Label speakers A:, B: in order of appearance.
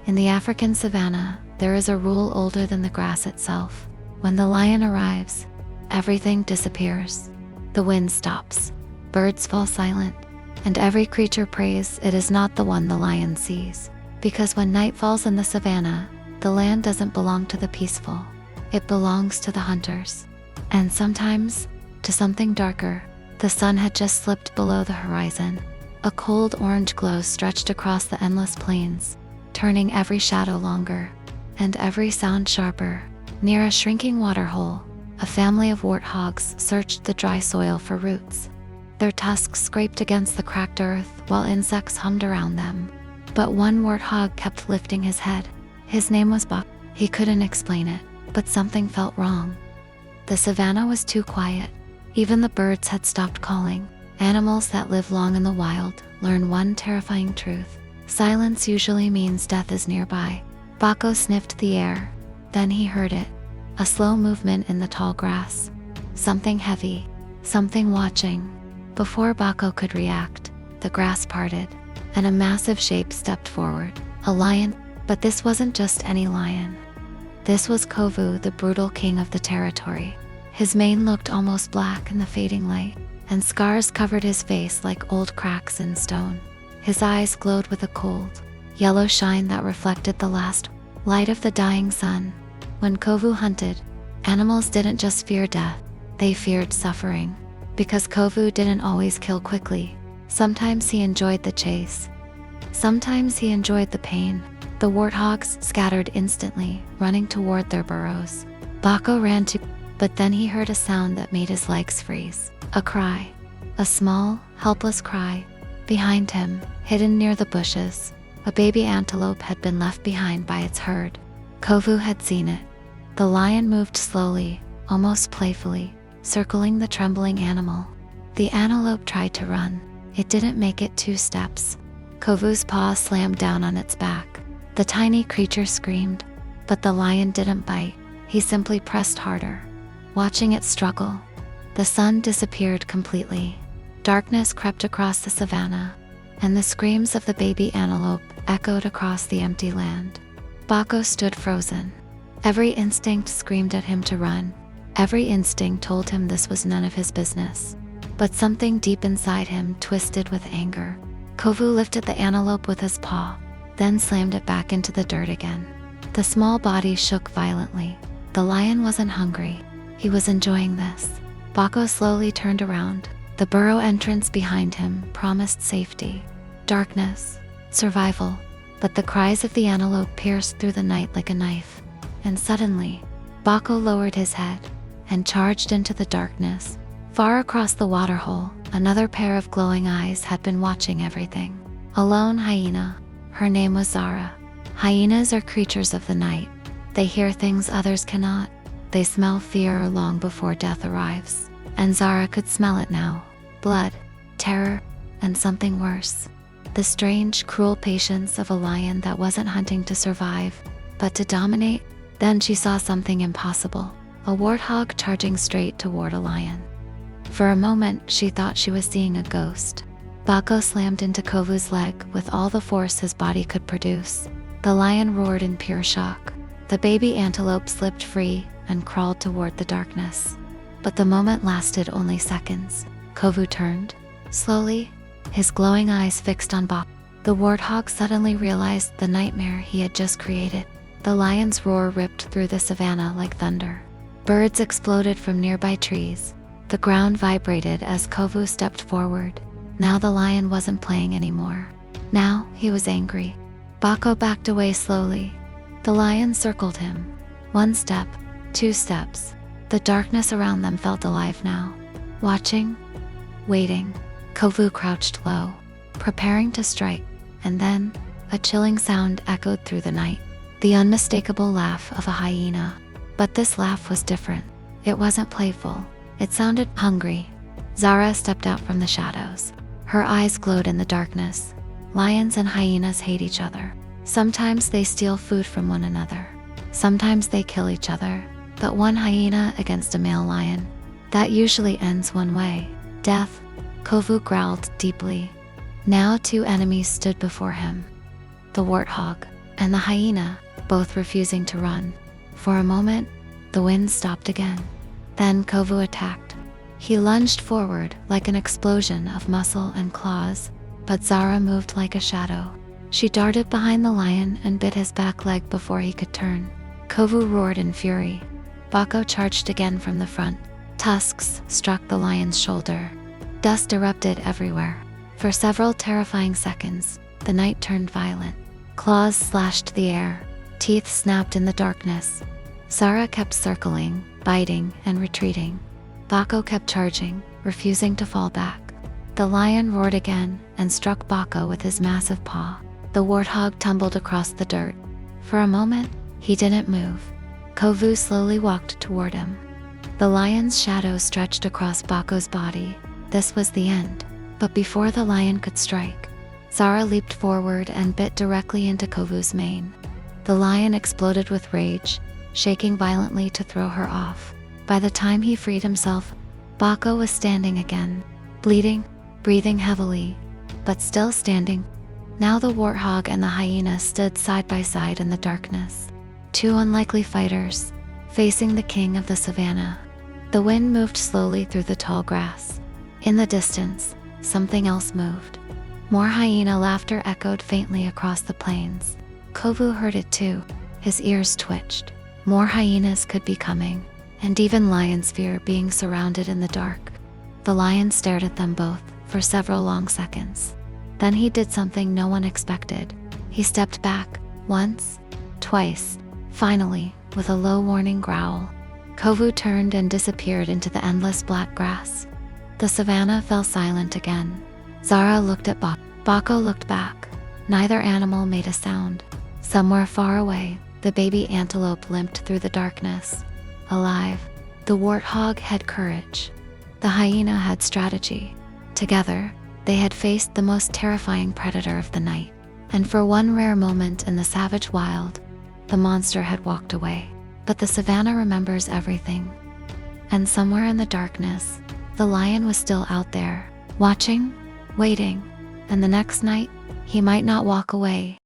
A: In the African savanna, there is a rule older than the grass itself. When the lion arrives, everything disappears. The wind stops, birds fall silent, and every creature prays it is not the one the lion sees. Because when night falls in the savanna, the land doesn't belong to the peaceful. It belongs to the hunters. And sometimes, to something darker. The sun had just slipped below the horizon. A cold orange glow stretched across the endless plains, turning every shadow longer, and every sound sharper. Near a shrinking waterhole, a family of warthogs searched the dry soil for roots. Their tusks scraped against the cracked earth while insects hummed around them. But one warthog kept lifting his head. His name was Buck. He couldn't explain it, but something felt wrong. The savanna was too quiet. Even the birds had stopped calling. Animals that live long in the wild learn one terrifying truth. Silence usually means death is nearby. Bako sniffed the air. Then he heard it. A slow movement in the tall grass. Something heavy. Something watching. Before Bako could react, the grass parted, and a massive shape stepped forward. A lion. But this wasn't just any lion. This was Kovu, the brutal king of the territory. His mane looked almost black in the fading light, and scars covered his face like old cracks in stone. His eyes glowed with a cold, yellow shine that reflected the last light of the dying sun. When Kovu hunted, animals didn't just fear death, they feared suffering. Because Kovu didn't always kill quickly. Sometimes he enjoyed the chase. Sometimes he enjoyed the pain. The warthogs scattered instantly, running toward their burrows. Bako ran to, but then he heard a sound that made his legs freeze. A cry. A small, helpless cry. Behind him, hidden near the bushes, a baby antelope had been left behind by its herd. Kovu had seen it. The lion moved slowly, almost playfully, circling the trembling animal. The antelope tried to run. It didn't make it 2 steps. Kovu's paw slammed down on its back. The tiny creature screamed, but the lion didn't bite. He simply pressed harder. Watching it struggle, the sun disappeared completely. Darkness crept across the savanna, and the screams of the baby antelope echoed across the empty land. Bako stood frozen. Every instinct screamed at him to run. Every instinct told him this was none of his business. But something deep inside him twisted with anger. Kovu lifted the antelope with his paw, then slammed it back into the dirt again. The small body shook violently. The lion wasn't hungry. He was enjoying this. Bako slowly turned around. The burrow entrance behind him promised safety, darkness, survival. But the cries of the antelope pierced through the night like a knife. And suddenly, Bako lowered his head and charged into the darkness. Far across the waterhole, another pair of glowing eyes had been watching everything. A lone hyena. Her name was Zara. Hyenas are creatures of the night. They hear things others cannot. They smell fear long before death arrives. And Zara could smell it now. Blood, terror, and something worse. The strange, cruel patience of a lion that wasn't hunting to survive, but to dominate. Then she saw something impossible. A warthog charging straight toward a lion. For a moment, she thought she was seeing a ghost. Bako slammed into Kovu's leg with all the force his body could produce. The lion roared in pure shock. The baby antelope slipped free and crawled toward the darkness. But the moment lasted only seconds. Kovu turned, slowly, his glowing eyes fixed on Bako. The warthog suddenly realized the nightmare he had just created. The lion's roar ripped through the savanna like thunder. Birds exploded from nearby trees. The ground vibrated as Kovu stepped forward. Now the lion wasn't playing anymore. Now he was angry. Bako backed away slowly. The lion circled him. 1 step, 2 steps. The darkness around them felt alive now. Watching, waiting. Kovu crouched low, preparing to strike. And then, a chilling sound echoed through the night. The unmistakable laugh of a hyena. But this laugh was different. It wasn't playful. It sounded hungry. Zara stepped out from the shadows. Her eyes glowed in the darkness. Lions and hyenas hate each other. Sometimes they steal food from one another. Sometimes they kill each other. But one hyena against a male lion, that usually ends one way. Death. Kovu growled deeply. Now 2 enemies stood before him. The warthog. and the hyena, both refusing to run. For a moment, the wind stopped again. Then Kovu attacked. He lunged forward like an explosion of muscle and claws, but Zara moved like a shadow. She darted behind the lion and bit his back leg before he could turn. Kovu roared in fury. Bako charged again from the front. Tusks struck the lion's shoulder. Dust erupted everywhere. For several terrifying seconds, the night turned violent. Claws slashed the air. Teeth snapped in the darkness. Zara kept circling, biting, and retreating. Bako kept charging, refusing to fall back. The lion roared again and struck Bako with his massive paw. The warthog tumbled across the dirt. For a moment, he didn't move. Kovu slowly walked toward him. The lion's shadow stretched across Bako's body. This was the end. But before the lion could strike, Zara leaped forward and bit directly into Kovu's mane. The lion exploded with rage, shaking violently to throw her off. By the time he freed himself, Bako was standing again, bleeding, breathing heavily, but still standing. Now the warthog and the hyena stood side by side in the darkness. Two unlikely fighters, facing the king of the savannah. The wind moved slowly through the tall grass. In the distance, something else moved. More hyena laughter echoed faintly across the plains. Kovu heard it too. His ears twitched. More hyenas could be coming, and even lions fear being surrounded in the dark. The lion stared at them both for several long seconds. Then he did something no one expected. He stepped back, once, twice. Finally, with a low warning growl, Kovu turned and disappeared into the endless black grass. The savannah fell silent again. Zara looked at Bako. Bako looked back. Neither animal made a sound. Somewhere far away, the baby antelope limped through the darkness. Alive, the warthog had courage. The hyena had strategy. Together, they had faced the most terrifying predator of the night. And for one rare moment in the savage wild, the monster had walked away. But the savannah remembers everything. And somewhere in the darkness, the lion was still out there, watching, waiting, and the next night, he might not walk away,